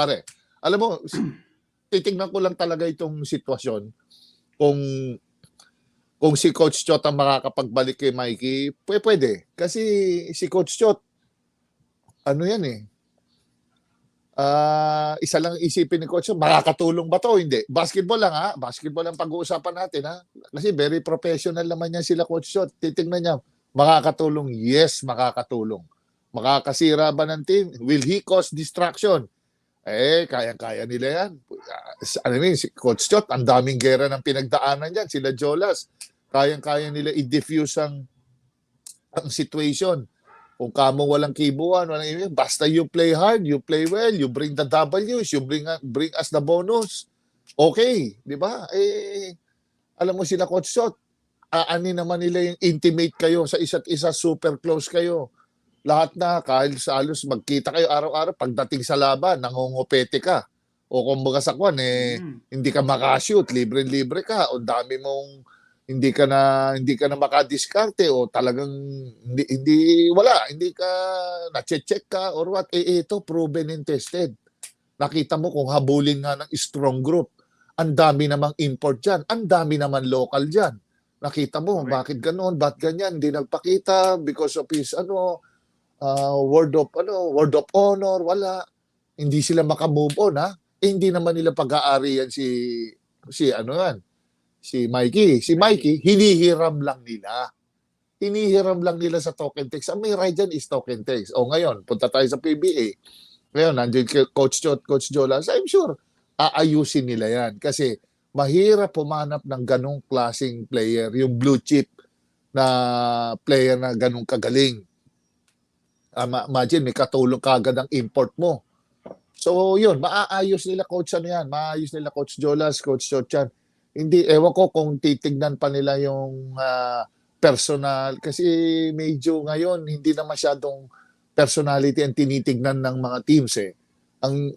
pare. Alam mo, titingnan ko lang talaga itong sitwasyon kung si Coach Chot ang makakapagbalik kay Mikey, pwede. Kasi si Coach Chot, ano yan eh, isa lang isipin ni Coach Chot, makakatulong ba to? Hindi. Basketball lang ha, basketball lang pag-uusapan natin ha. Kasi very professional naman yan sila Coach Chot. Titingnan niya, makakatulong? Yes, makakatulong. Makakasira ba ng team? Will he cause distraction? Kaya-kaya nila yan. Ano yun, si Coach Chot, ang daming gera ng pinagdaanan dyan. Sila Jolas, kayang-kaya nila i-diffuse ang situation. Kung kamo walang kibuan, basta you play hard, you play well, you bring the W's, you bring us the bonus. Okay, di ba? Alam mo sila Coach Chot, ani naman nila yung intimate kayo sa isa't isa, super close kayo. Lahat na, kahit sa halos magkita kayo araw-araw, pagdating sa laban, nangungupete ka. O kumbaga sa kwan, hindi ka makashoot, libre-libre ka, o dami mong, hindi ka na makadiskarte, o talagang, hindi ka, na-check ka, or what. Ito, proven and tested. Nakita mo kung habulin nga ng strong group, ang dami namang import dyan, ang dami naman local dyan. Nakita mo, bakit ganoon, bakit ganyan, hindi nagpakita, because of his, word of honor, wala. Hindi sila makamove on, ha? Hindi naman nila pag-aarian si Mikey. Si Mikey, hinihiram lang nila. Hinihiram lang nila sa token text. Ang may right dyan is token text. O ngayon, punta tayo sa PBA. Ngayon, nandiyan kay Coach Chot, Coach Jolas. I'm sure, aayusin nila yan. Kasi mahirap pumanap ng ganong klaseng player, yung blue chip na player na ganong kagaling. Imagine, may katulong kagad ang import mo. So, yun, maaayos nila Coach maayos nila Coach Jolas, Coach Chochan. Hindi, ewan ko kung titignan pa nila yung personal. Kasi medyo ngayon, hindi na masyadong personality ang tinitignan ng mga teams eh.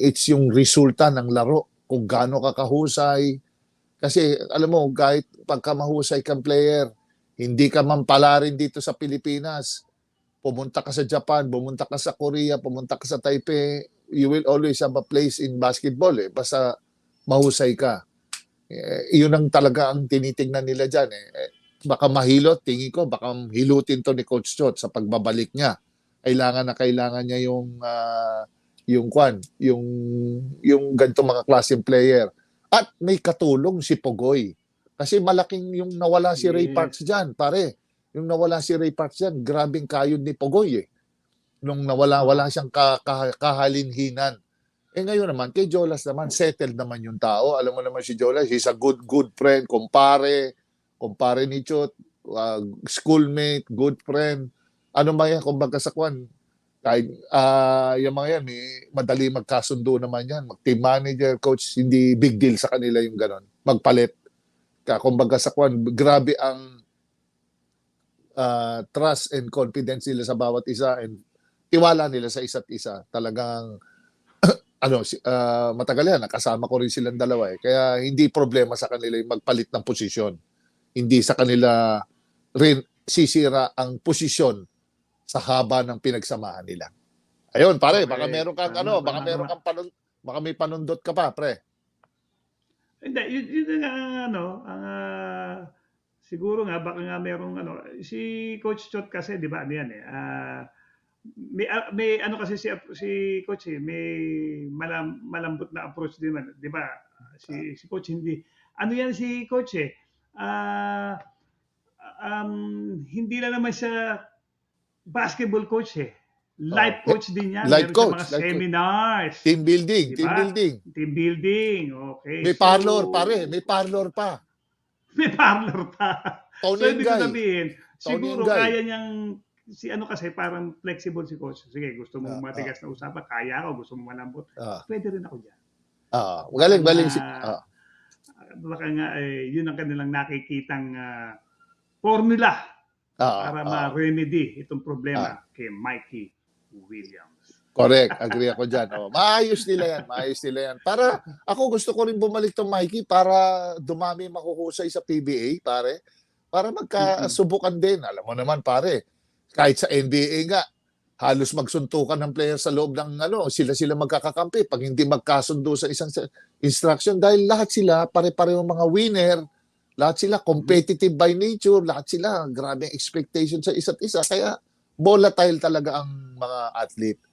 It's yung resulta ng laro, kung gaano ka kahusay. Kasi, alam mo, kahit pagka mahusay kang player, hindi ka mampalarin dito sa Pilipinas. Pumunta ka sa Japan, pumunta ka sa Korea, pumunta ka sa Taipei, you will always have a place in basketball eh. Basta mahusay ka. Yun ang talaga ang tinitingnan nila dyan eh. Baka mahilot, tingin ko, baka hilutin to ni Coach Chot sa pagbabalik niya. Kailangan niya yung ganito mga klaseng player. At may katulong si Pogoy. Kasi malaking yung nawala si Ray Parks dyan, pare. Yung nawala si Ray Parks yan, grabing kayod ni Pogoy eh. Nung wala siyang kahalinhinan. Ngayon naman, kay Jolas naman, settled naman yung tao. Alam mo naman si Jolas, he's a good friend, kumpare ni Chot, schoolmate, good friend. Ano ba yan, kumbaga sa kwan, kahit yung mga yan, madali magkasundo naman yan. Team manager, coach, hindi big deal sa kanila yung ganon. Magpalit. Kumbaga sa kwan, grabe ang trust and confidence nila sa bawat isa and tiwala nila sa isa't isa. Talagang matagal yan, nakasama ko rin silang dalawa eh. Kaya hindi problema sa kanila yung magpalit ng posisyon. Hindi sa kanila rin sisira ang posisyon sa haba ng pinagsamahan nila. Ayun, pare, baka meron kang baka may panundot ka pa, pre. Hindi, yun siguro nga baka nga merong si Coach Chot kasi 'di ba yan eh. May kasi si Coach eh, may malambot na approach din man, 'di ba? Si Coach hindi yan si Coach eh. Hindi lang naman siya basketball coach eh. Life coach din yan. Life coach. Mga seminars. Team building. Diba? Team building. Okay. May parlor, pare. May parlor pa. May parlor pa. So, ibig sabihin, siguro kaya niyang, kasi parang flexible si coach. Sige, gusto mo matigas na usapan, kaya ako. Gusto mo malambot. Pwede rin ako dyan. Galing. Baka nga, yun ang kanilang nakikitang formula para ma-remedy itong problema kay Mikey Williams. Correct. Agree ako dyan. Maayos nila yan. Para, ako gusto ko rin bumalik tong Mikey para dumami makuhusay sa PBA, pare. Para magkasubukan din. Alam mo naman, pare, kahit sa NBA nga, halos magsuntukan ng player sa loob ng sila magkakakampi pag hindi magkasundo sa isang instruction dahil lahat sila pare-pareho mga winner, lahat sila competitive by nature, lahat sila grabe ang expectation sa isa't isa kaya volatile talaga ang mga athlete.